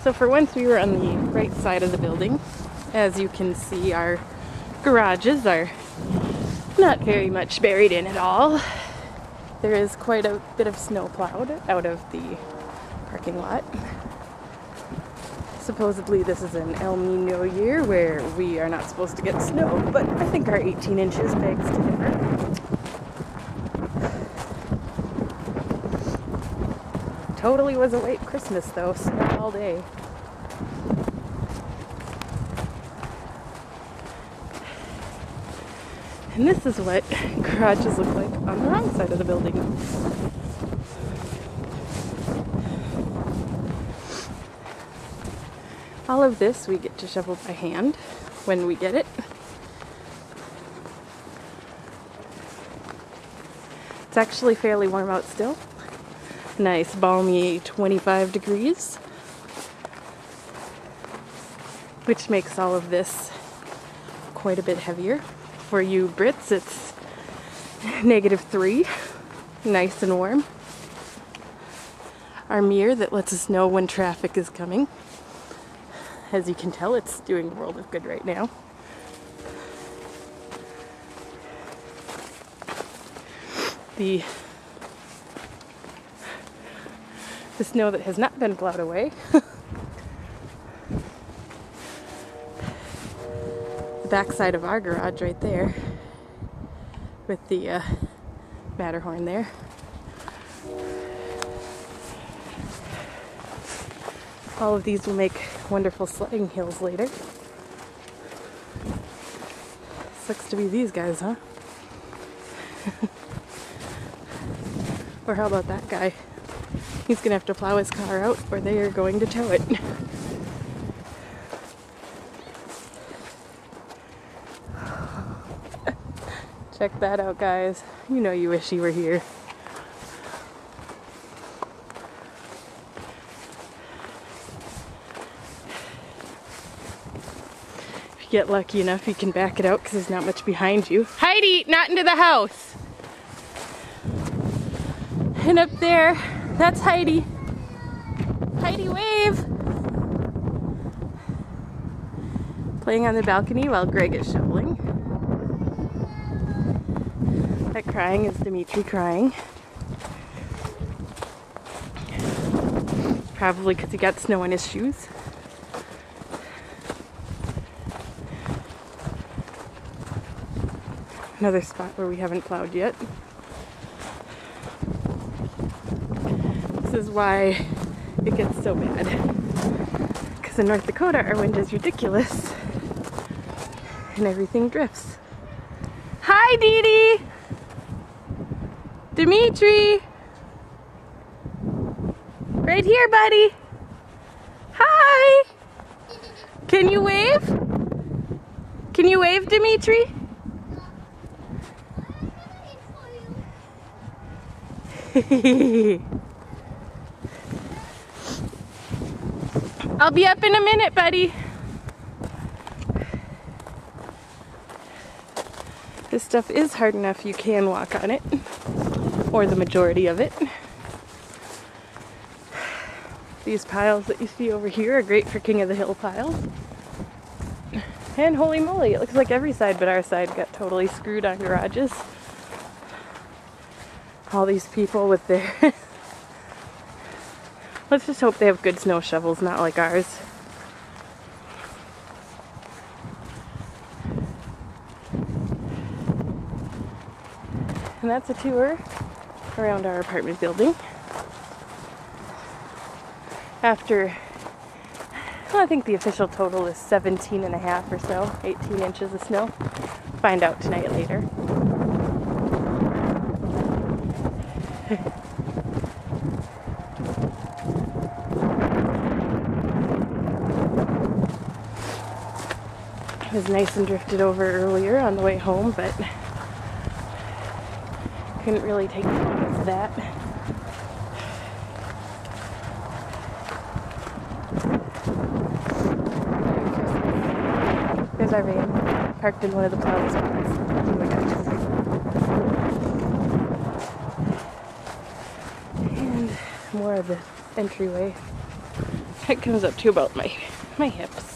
So for once we were on the right side of the building. As you can see, our garages are not very much buried in at all. There is quite a bit of snow plowed out of the parking lot. Supposedly this is an El Nino year where we are not supposed to get snow, but I think our 18 inches begs to differ. Totally was a white Christmas though, snow all day. And this is what garages look like on the wrong side of the building. All of this we get to shovel by hand when we get it. It's actually fairly warm out still. Nice balmy 25 degrees, which makes all of this quite a bit heavier. For you Brits, it's -3, nice and warm. Our mirror that lets us know when traffic is coming. As you can tell, it's doing a world of good right now. The snow that has not been plowed away. The back side of our garage right there with the Matterhorn there. All of these will make wonderful sledding hills later. Sucks to be these guys, huh? Or how about that guy? He's gonna have to plow his car out or they are going to tow it. Check that out, guys. You know you wish you were here. If you get lucky enough, you can back it out because there's not much behind you. Heidi, not into the house! And up there, that's Heidi. Heidi, wave! Playing on the balcony while Greg is shoveling. That crying is Dimitri crying. Probably because he got snow in his shoes. Another spot where we haven't plowed yet. This is why it gets so bad. Because in North Dakota our wind is ridiculous. And everything drifts. Hi, Dee Dee! Dimitri! Right here, buddy! Hi! Can you wave? Can you wave, Dimitri? I'll be up in a minute, buddy. This stuff is hard enough you can walk on it, or the majority of it. These piles that you see over here are great for King of the Hill piles. And holy moly, it looks like every side but our side got totally screwed on garages. All these people with their... Let's just hope they have good snow shovels, not like ours. And that's a tour around our apartment building. After, well, I think the official total is 17.5 or so, 18 inches of snow. Find out tonight later. It was nice and drifted over earlier on the way home, but couldn't really take advantage of that. There's our van, parked in one of the plowed spots. Oh my gosh. And more of the entryway. It comes up to about my hips.